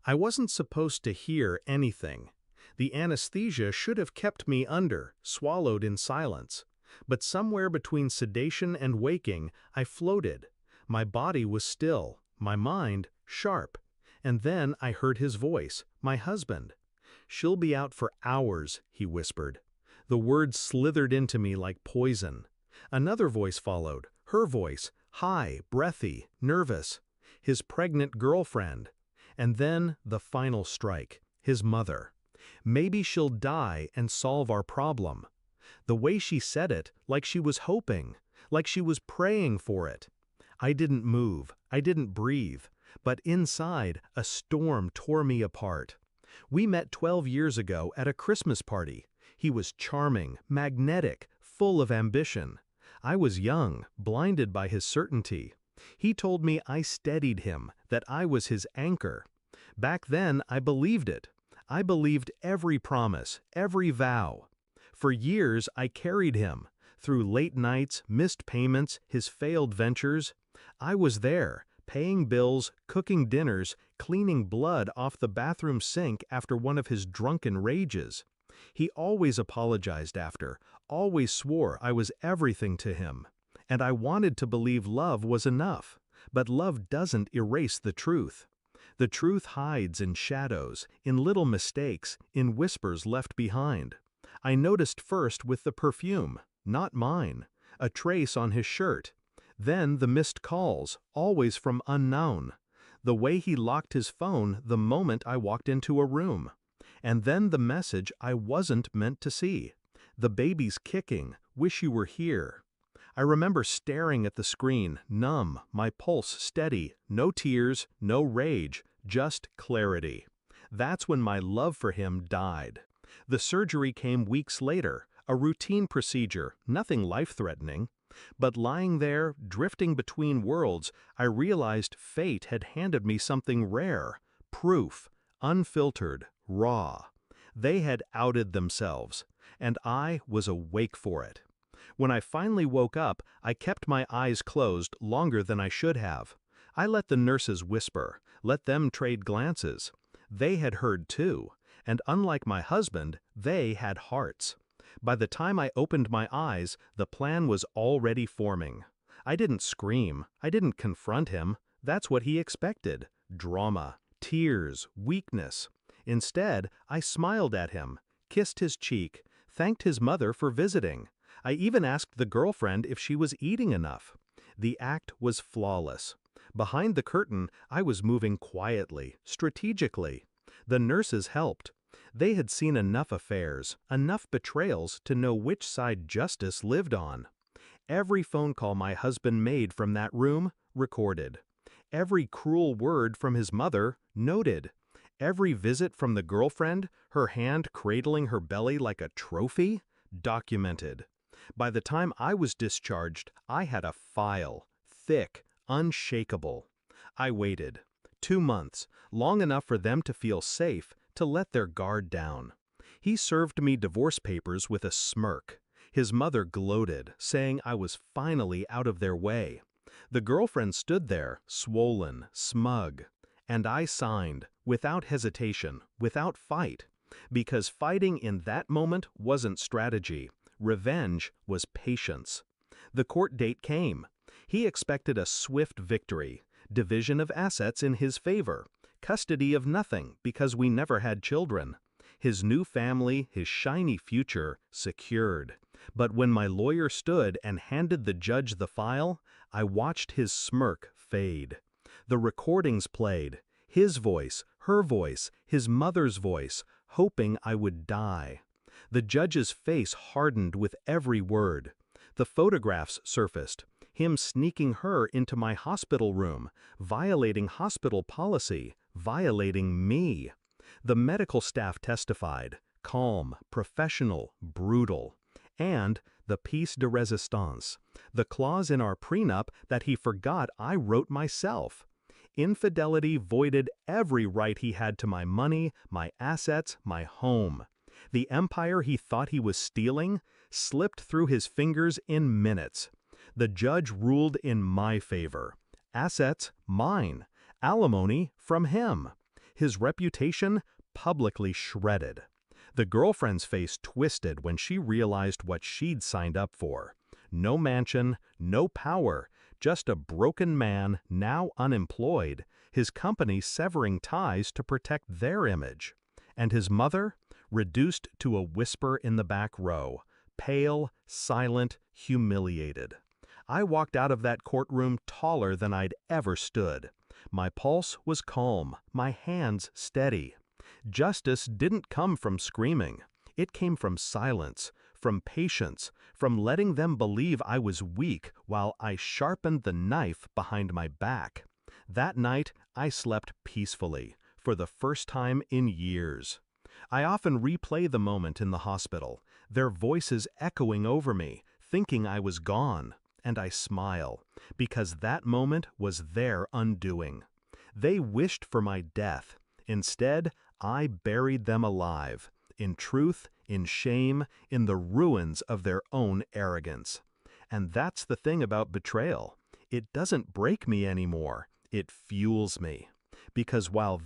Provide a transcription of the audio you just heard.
I wasn't supposed to hear anything. The anesthesia should have kept me swallowed in silence. But somewhere between sedation and waking, I floated. My body was still, my mind sharp. And then I heard his voice, my husband. "She'll be out for hours," he whispered. The words slithered into me like poison. Another voice followed, her voice, high, breathy, nervous. His pregnant girlfriend. And then the final strike, his mother. "Maybe she'll die and solve our problem." The way she said it, like she was hoping, like she was praying for it. I didn't move, I didn't breathe, but inside, a storm tore me apart. We met 12 years ago at a Christmas party. He was charming, magnetic, full of ambition. I was young, blinded by his certainty. He told me I steadied him, that I was his anchor. Back then, I believed it. I believed every promise, every vow. For years, I carried him, through late nights, missed payments, his failed ventures. I was there, paying bills, cooking dinners, cleaning blood off the bathroom sink after one of his drunken rages. He always apologized after, always swore I was everything to him. And I wanted to believe love was enough, but love doesn't erase the truth. The truth hides in shadows, in little mistakes, in whispers left behind. I noticed first with the perfume, not mine, a trace on his shirt. Then the missed calls, always from unknown. The way he locked his phone the moment I walked into a room. And then the message I wasn't meant to see. "The baby's kicking, wish you were here." I remember staring at the screen, numb, my pulse steady, no tears, no rage, just clarity. That's when my love for him died. The surgery came weeks later, a routine procedure, nothing life-threatening. But lying there, drifting between worlds, I realized fate had handed me something rare, proof, unfiltered, raw. They had outed themselves, and I was awake for it. When I finally woke up, I kept my eyes closed longer than I should have. I let the nurses whisper, let them trade glances. They had heard too, and unlike my husband, they had hearts. By the time I opened my eyes, the plan was already forming. I didn't scream, I didn't confront him. That's what he expected. Drama, tears, weakness. Instead, I smiled at him, kissed his cheek, thanked his mother for visiting. I even asked the girlfriend if she was eating enough. The act was flawless. Behind the curtain, I was moving quietly, strategically. The nurses helped. They had seen enough affairs, enough betrayals to know which side justice lived on. Every phone call my husband made from that room, recorded. Every cruel word from his mother, noted. Every visit from the girlfriend, her hand cradling her belly like a trophy, documented. By the time I was discharged, I had a file, thick, unshakable. I waited. 2 months, long enough for them to feel safe, to let their guard down. He served me divorce papers with a smirk. His mother gloated, saying I was finally out of their way. The girlfriend stood there, swollen, smug. And I signed, without hesitation, without fight. Because fighting in that moment wasn't strategy. Revenge was patience. The court date came. He expected a swift victory, division of assets in his favor, custody of nothing because we never had children. His new family, his shiny future, secured. But when my lawyer stood and handed the judge the file, I watched his smirk fade. The recordings played, his voice, her voice, his mother's voice, hoping I would die. The judge's face hardened with every word. The photographs surfaced, him sneaking her into my hospital room, violating hospital policy, violating me. The medical staff testified, calm, professional, brutal. And the piece de resistance, the clause in our prenup that he forgot I wrote myself. Infidelity voided every right he had to my money, my assets, my home. The empire he thought he was stealing slipped through his fingers in minutes. The judge ruled in my favor. Assets, mine. Alimony, from him. his reputation publicly shredded. The girlfriend's face twisted when she realized what she'd signed up for. No mansion, no power, just a broken man now unemployed, his company severing ties to protect their image. And his mother, reduced to a whisper in the back row, pale, silent, humiliated. I walked out of that courtroom taller than I'd ever stood. My pulse was calm, my hands steady. Justice didn't come from screaming. It came from silence, from patience, from letting them believe I was weak while I sharpened the knife behind my back. That night, I slept peacefully, for the first time in years. I often replay the moment in the hospital, their voices echoing over me, thinking I was gone, and I smile, because that moment was their undoing. They wished for my death. Instead, I buried them alive, in truth, in shame, in the ruins of their own arrogance. And that's the thing about betrayal. It doesn't break me anymore. It fuels me. Because while